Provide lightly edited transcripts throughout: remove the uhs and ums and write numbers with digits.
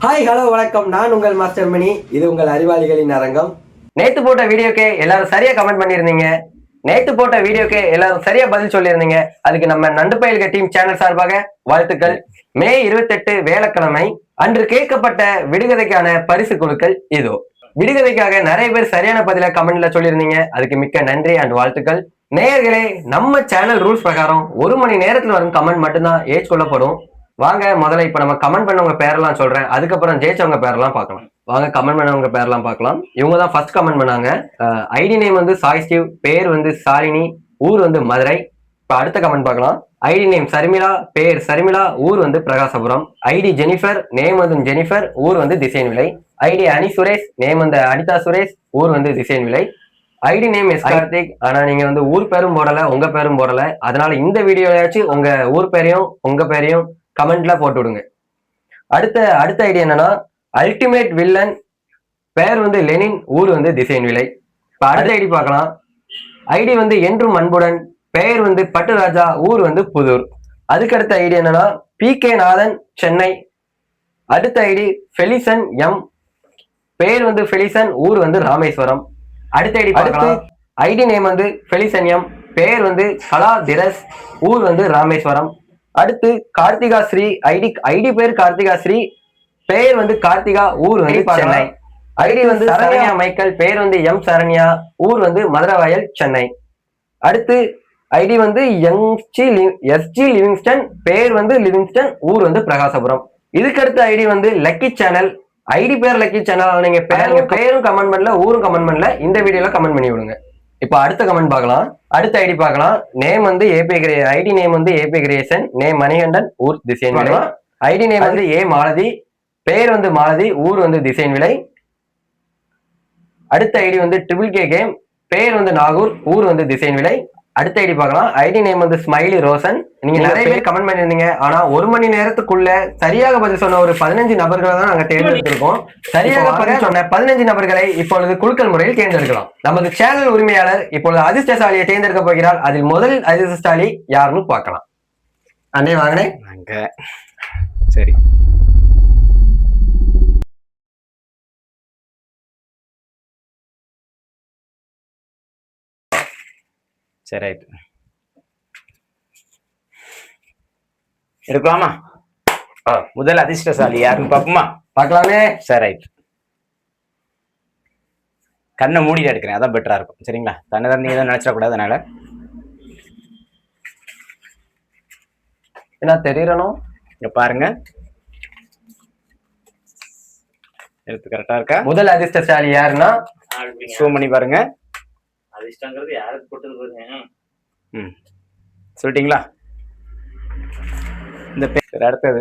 Hi hello வணக்கம். நான் உங்கள் மாஸ்டர் மணி. இது உங்கள் அறிவாளிகளின் அரங்கம். நேத்து போட்ட வீடியோக்கு எல்லாரும் சரியா கமெண்ட் பண்ணியிருந்தீங்க. நேத்து போட்ட வீடியோக்கு எல்லாரும் சரியா பதில் சொல்லியிருந்தீங்க. அதுக்கு நம்ம நண்டு பயல்க டீம் சேனல் சார்பாக வாழ்த்துக்கள். மே 28 வேலைக்கிழமை அன்று கேட்கப்பட்ட விடுகதைக்கான பரிசு குழுக்கள் இதோ. விடுகதைக்காக நிறைய பேர் சரியான பதில கமெண்ட்ல சொல்லியிருந்தீங்க. அதுக்கு மிக்க நன்றி அண்ட் வாழ்த்துக்கள். நேயர்களே, நம்ம சேனல் ரூல்ஸ் பிரகாரம் 1 மணி நேரத்துல வரும் கமெண்ட் மட்டும்தான் ஏஜ் கொள்ளப்படும். வாங்க முதல்ல இப்ப நம்ம கமெண்ட் பண்ணவங்க பேரெல்லாம் சொல்றேன், அதுக்கப்புறம் ஜெயிச்சவங்க பேரெல்லாம் பார்க்கலாம். வாங்க கமெண்ட் பண்ணவங்க பேரெல்லாம் பார்க்கலாம். இவங்க தான் ஃபர்ஸ்ட் கமெண்ட் பண்ணாங்க. ஐடி நேம் வந்து சாய் ஸ்டீவ், பேர் வந்து சாலினி, ஊர் வந்து மதுரை. இப்ப அடுத்த கமெண்ட் பார்க்கலாம். ஐடி நேம் சர்மிளா, பேர் சர்மிளா, ஊர் வந்து பிரகாசபுரம். ஐடி ஜெனிஃபர், நேம் வந்து ஜெனிஃபர், ஊர் வந்து திசையன் விலை. ஐடி அனி சுரேஷ், நேம் வந்து அனிதா சுரேஷ், ஊர் வந்து திசையன் விலை. ஐடி நேம் எஸ் கார்த்திக், ஆனா நீங்க வந்து ஊர் பேரும் போடல, உங்க பேரும் போடல. அதனால இந்த வீடியோலயாச்சும் உங்க ஊர் பேரையும் உங்க பேரையும் கமெண்ட்ல போட்டு விடுங்க. அடுத்த ஐடி என்னன்னா அல்டிமேட் வில்லன், பேர் வந்து லெனின், ஊர் வந்து திசையன் விலை. இப்ப அடுத்த ஐடி பார்க்கலாம். ஐடி வந்து என்றும் அன்புடன், பெயர் வந்து பட்டுராஜா, ஊர் வந்து புதூர். அதுக்கு அடுத்த ஐடி என்னன்னா PK நாதன், சென்னை. அடுத்த ஐடி ஃபெலிசன் எம், பேர் வந்து ஃபெலிசன், ஊர் வந்து ராமேஸ்வரம். அடுத்த ஐடி பார்க்கலாம். ஐடி நேம் வந்து ஃபெலிசன் எம், பேர் வந்து கலா திரஸ், ஊர் வந்து ராமேஸ்வரம். அடுத்து கார்த்திகா ஸ்ரீ, ஐடி பேர் கார்த்திகா ஸ்ரீ, பெயர் வந்து கார்த்திகா, ஊர் வந்து சென்னை. ஐடி வந்து சரண்யா மைக்கேல், பேர் வந்து எம் சரண்யா, ஊர் வந்து மதுரவாயல், சென்னை. அடுத்து ஐடி வந்து SG லிவிங்ஸ்டன், பேர் வந்து லிவிங்ஸ்டன், ஊர் வந்து பிரகாசபுரம். இதுக்கு அடுத்த ஐடி வந்து லக்கி சேனல், ஐடி பேர் லக்கி சேனல். நீங்க பேரும் கமெண்ட் பண்ணல, ஊரும் கமெண்ட் பண்ணல, இந்த வீடியோல கமெண்ட் பண்ணி விடுங்க. இப்ப அடுத்த கமெண்ட் பார்க்கலாம். அடுத்த ஐடி பார்க்கலாம். நேம் வந்து ஐடி நேம் வந்து ஏபி கிரியேஷன், நேம் மணிகண்டன், ஊர் திசையன் விலை. ஐடி நேம் வந்து ஏ மாலதி, பேர் வந்து மாலதி, ஊர் வந்து திசையன் விலை. அடுத்த ஐடி வந்து ட்ரிபிள் கே கேம், பேர் வந்து நாகூர், ஊர் வந்து திசையன் விலை. அடுத்த ஐடி பார்க்கலாம். ஐடி நேம் வந்து ஸ்மைலி ரோசன். நீங்க நிறைய பேர் கமெண்ட் பண்ணிருந்தீங்க, ஆனா 1 மணி நேரத்துக்குள்ள சரியாக பதில் சொன்ன ஒரு 15 நபர்களை தான் நாங்க தேர்ந்தெடுத்திருக்கோம். சரியாக பதில் சொன்ன 15 நபர்களை இப்பொழுது குலுக்கல் முறையில் தேர்ந்தெடுக்கலாம். நமது சேனல் உரிமையாளர் இப்பொழுது அதிர்ஷ்டசாலியை தேர்ந்தெடுக்க போகிறார். அதில் முதல் அதிர்ஷ்டசாலி யாருன்னு பார்க்கலாம். அண்ணே வாங்கினே. சரி, சரி, ரைட். எடுக்கலாமா? முதல் அதிர்ஷ்டசாலி யாருன்னு பாப்போமா? பார்க்கலாமே. சரி, ரைட். கண்ணை மூடிட்டு எடுக்கிறேன், அதான் பெட்டரா இருக்கும். சரிங்களா? தன்னை நீங்க தான் நினைச்சிடக்கூடாது. அதனால என்ன தெரியறணும். இங்க பாருங்க, எடுத்து கரெக்டா இருக்கா? முதல் அதிர்ஷ்டசாலி யாருன்னா ஷோ பண்ணி பாருங்க. அதிர்ஷ்டங்கிறது யாருக்கு போட்டது பாருங்க. சொல்லிட்டீங்களா? இந்த பேர் அடுத்தது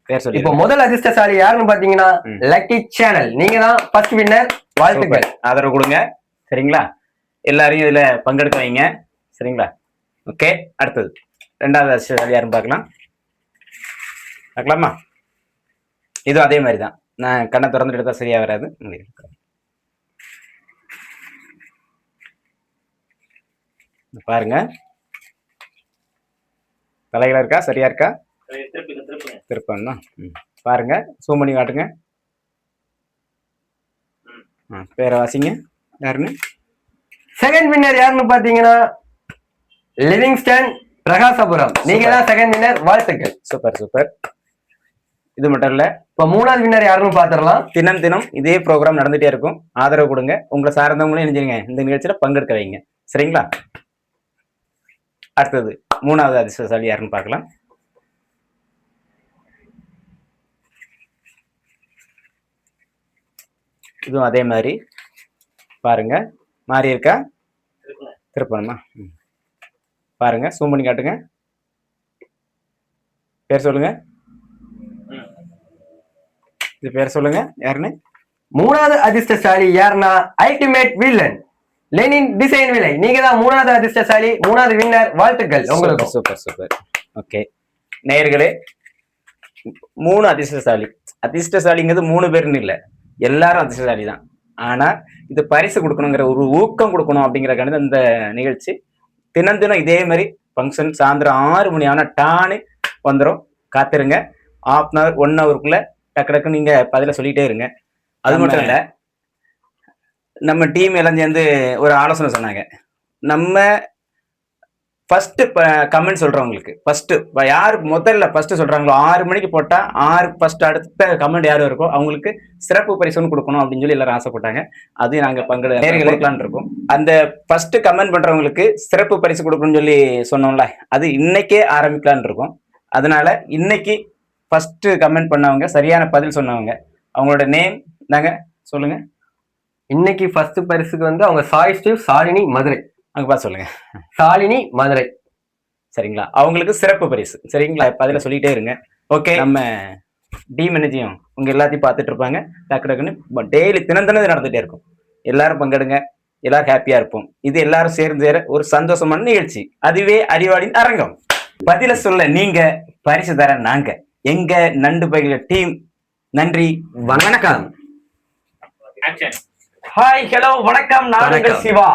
பேர் சொல்லி. இப்போ முதல் அதிர்ஷ்டசாலி யாருன்னு பாத்தீங்கன்னா லக்கி சேனல். நீங்க தான் ஃபர்ஸ்ட் வின்னர். வாழ்த்துக்கள், ஆதரவு கொடுங்க. சரிங்களா? எல்லாரையும் இதுல பங்கெடுக்க வைங்க. சரிங்களா? ஓகே. அடுத்தது ரெண்டாவது அதிர்ஷ்டசாலி யாருன்னு பார்க்கலாமா? இதுவும் அதே மாதிரி தான். நான் கண்ணை திறந்துட்டு எடுத்தா சரியா வராது. பாருங்க, தலைகளா இருக்கா? சரியா இருக்கா? திருப்பா பாருங்க, ஜூம் பண்ணி காட்டுங்க. பேரை வாசிங்க. யாருன்னு? செகண்ட் வின்னர் யாருன்னு பாத்தீங்கன்னா லிவிங்ஸ்டன், பிரகாசபுரம். நீங்க தான் செகண்ட் வின்னர். வாழ்த்துக்கள். Super super. இது மட்டும் இல்ல, இப்ப மூணாவது வின்னர் யாருன்னு பாத்திரலாம். தினம் இதே ப்ரோக்ராம் நடந்துட்டே இருக்கும். ஆதரவு கொடுங்க. உங்களை சார்ந்தவங்களும் நினைச்சுங்க இந்த நிகழ்ச்சியில பங்கெடுக்க வைங்க. சரிங்களா? அடுத்தது மூணாவது அதிர்ஷ்டசாலி யாருன்னு பார்க்கலாம். இதுவும் அதே மாதிரி பாருங்க. மாறி இருக்கா? திருப்பணுமா? பாருங்க, ஜூம் பண்ணி காட்டுங்க. பேர் சொல்லுங்க. இது பேர் சொல்லுங்க யாருன்னு. மூணாவது அதிர்ஷ்டசாலி யாருன்னா அல்டிமேட் வில்லன், லெனின், திசையன் விலை. நீங்க தான் மூணாவது அதிர்ஷ்டசாலி, மூணாவது வின்னர். வாழ்த்துக்கள் உங்களுக்கு. Super super. ஓகே நேயர்களே, 3 அதிர்ஷ்டசாலி. அதிர்ஷ்டசாலிங்கிறது 3 பேருன்னு இல்லை, எல்லாரும் அதிர்ஷ்டசாலி தான். ஆனா இது பரிசு கொடுக்கணுங்கிற ஒரு ஊக்கம் கொடுக்கணும் அப்படிங்கிறக்கான இந்த நிகழ்ச்சி. தினம் இதே மாதிரி ஃபங்க்ஷன் சாயந்தரம் 6 மணி ஆனா டானு வந்துடும். காத்திருங்க. ஹாஃப் அன் அவர் 1 ஹவருக்குள்ள டக்கு டக்கு நீங்க பதில சொல்லிட்டே இருங்க. அது மட்டும் இல்ல, நம்ம டீம் எல்லாம் சேர்ந்து ஒரு ஆலோசனை சொன்னாங்க. நம்ம ஃபர்ஸ்ட் கமெண்ட் சொல்றவங்களுக்கு ஃபர்ஸ்ட் யார் முதல்ல ஃபர்ஸ்ட் சொல்றாங்களோ 6 மணிக்கு போட்டா 6 ஃபர்ஸ்ட் அடுத்த கமெண்ட் யாரும் இருக்கோ அவங்களுக்கு சிறப்பு பரிசுன்னு கொடுக்கணும் அப்படின்னு சொல்லி எல்லாரும் ஆசைப்பட்டாங்க. அதையும் நாங்க நேர்களான் இருக்கோம். அந்த ஃபர்ஸ்ட் கமெண்ட் பண்றவங்களுக்கு சிறப்பு பரிசு கொடுக்கணும்னு சொல்லி சொன்னோம்ல, அது இன்னைக்கே ஆரம்பிக்கலான் இருக்கோம். அதனால இன்னைக்கு ஃபர்ஸ்ட் கமெண்ட் பண்ணவங்க, சரியான பதில் சொன்னவங்க, அவங்களோட நேம் தாங்க சொல்லுங்க. இன்னைக்கு ஃபர்ஸ்ட் பரிசுக்கு வந்து அவங்க சாய் ஸ்டீவ் சாலினி மதுரை. அங்க பார்த்து சொல்லுங்க. சாலினி மதுரை. சரிங்களா? அவங்களுக்கு சிறப்பு பரிசு. சரிங்களா? பதில சொல்லிட்டே இருங்க. ஓகே, நம்ம டீம் எனர்ஜியும் உங்க எல்லாத்தையும் பார்த்துட்டு இருப்பாங்க. டக்கு டக்குன்னு டெய்லி தினம் நடந்துட்டே இருக்கும். எல்லாரும் பங்கெடுங்க, எல்லாரும் ஹாப்பியா இருப்போம். இது எல்லாரும் சேர்ந்து சேர ஒரு சந்தோஷமான நிகழ்ச்சி. அதுவே அறிவாளின் அரங்கம். பதில சொல்ல நீங்க, பரிசு தர நாங்க, எங்க நண்டு பைகள டீம். நன்றி, வணக்கம். ஆக்ஷன். ஹாய், ஹலோ, வணக்கம். நான் உங்கள் வணக்கம். சிவா.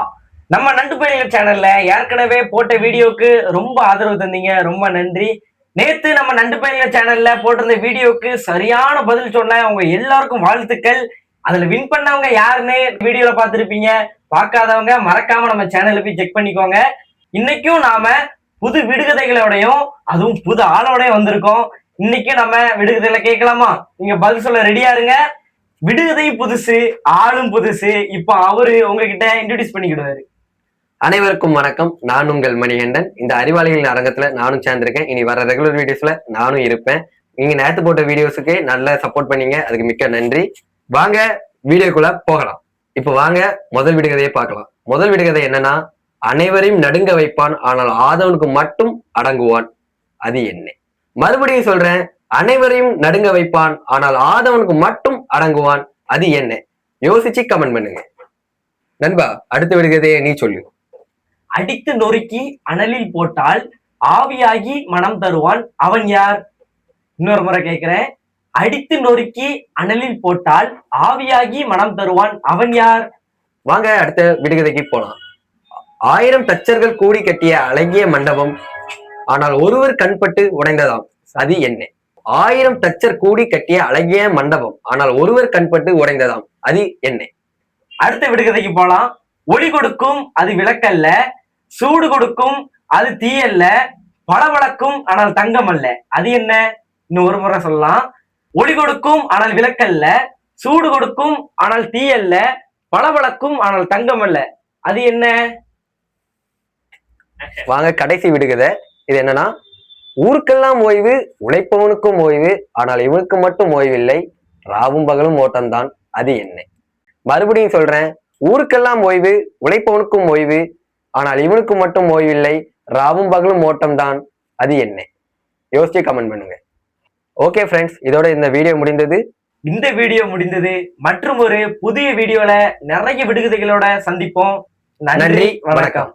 நம்ம நண்டு பையன் சேனல்ல ஏற்கனவே போட்ட வீடியோக்கு ரொம்ப ஆதரவு தந்தீங்க, ரொம்ப நன்றி. நேத்து நம்ம நண்டு பையன் சேனல்ல போட்டிருந்த வீடியோக்கு சரியான பதில் சொன்ன அவங்க எல்லாருக்கும் வாழ்த்துக்கள். அதுல வின் பண்ணவங்க யாருன்னு வீடியோல பார்த்திருப்பீங்க. பார்க்காதவங்க மறக்காம நம்ம சேனல்ல போய் செக் பண்ணிக்கோங்க. இன்னைக்கும் நாம புது விடுகதைகளோடையும் அதுவும் புது ஆளோடய வந்திருக்கோம். இன்னைக்கு நம்ம விடுகதைகளை கேட்கலாமா? நீங்க பதில் சொல்ல ரெடியா இருங்க. விடுகதையும் புதுசு, ஆளும் புதுசு. இப்ப அவரு உங்ககிட்ட இன்ட்ரோடியூஸ் பண்ணிக்கிடுவாரு. அனைவருக்கும் வணக்கம். நான் உங்கள் மணிகண்டன். இந்த அறிவாளிகளின் அரங்கத்துல நானும் சேர்ந்திருக்கேன். இனி வர ரெகுலர் வீடியோஸ்ல நானும் இருப்பேன். நீங்க நேத்து போட்ட வீடியோஸுக்கு நல்ல சப்போர்ட் பண்ணீங்க, அதுக்கு மிக்க நன்றி. வாங்க வீடியோக்குள்ள போகலாம். இப்ப வாங்க முதல் விடுகதையை பார்க்கலாம். முதல் விடுகதை என்னன்னா, அனைவரையும் நடுங்க வைப்பான் ஆனால் ஆதவனுக்கு மட்டும் அடங்குவான், அது என்ன? மறுபடியும் சொல்றேன், அனைவரையும் நடுங்க வைப்பான் ஆனால் ஆதவனுக்கு மட்டும் அடங்குவான், அது என்ன? யோசிச்சு கமெண்ட் பண்ணுங்க. நண்பா, அடுத்த விடுகதையை நீ சொல்லு. அடித்து நொறுக்கி அனலில் போட்டால் ஆவியாகி மனம் தருவான், அவன் யார்? இன்னொரு முறை கேட்கிறேன். அடித்து நொறுக்கி அனலில் போட்டால் ஆவியாகி மனம் தருவான், அவன் யார்? வாங்க அடுத்த விடுகதைக்கு போலாம். 1000 தச்சர்கள் கூடி கட்டிய அழகிய மண்டபம் ஆனால் ஒருவர் கண்பட்டு உடைந்ததாம், அது என்ன? 1000 தச்சர் கூடி கட்டிய அழகிய மண்டபம் ஆனால் ஒருவர் கண்பட்டு உடைந்ததாம், அது என்ன? அடுத்த விடுகதைக்கு போலாம். ஒளி கொடுக்கும் அது விளக்கல்ல, சூடு கொடுக்கும் அது தீயல்ல, பளபளக்கும் ஆனால் தங்கம் அல்ல, அது என்ன? இன்னும் ஒரு முறை சொல்லலாம். ஒளி கொடுக்கும் ஆனால் விளக்கல்ல, சூடு கொடுக்கும் ஆனால் தீயல்ல, பளபளக்கும் ஆனால் தங்கம் அல்ல, அது என்ன? வாங்க கடைசி விடுகதை. இது என்னன்னா, ஊருக்கெல்லாம் ஓய்வு உழைப்பவனுக்கும் ஓய்வு ஆனால் இவனுக்கு மட்டும் ஓய்வில்லை, ராவும் பகலும் ஓட்டம்தான், அது என்ன? மறுபடியும் சொல்றேன், ஊருக்கெல்லாம் ஓய்வு உழைப்பவனுக்கும் ஓய்வு ஆனால் இவனுக்கு மட்டும் ஓய்வில்லை, ராவும் பகலும் ஓட்டம் தான், அது என்ன? யோசிச்சு கமெண்ட் பண்ணுங்க. ஓகே ஃப்ரெண்ட்ஸ், இதோட இந்த வீடியோ முடிந்தது. இந்த வீடியோ முடிந்தது. மற்றும் ஒரு புதிய வீடியோல நிறைய விடுகதைகளோட சந்திப்போம். நன்றி, வணக்கம்.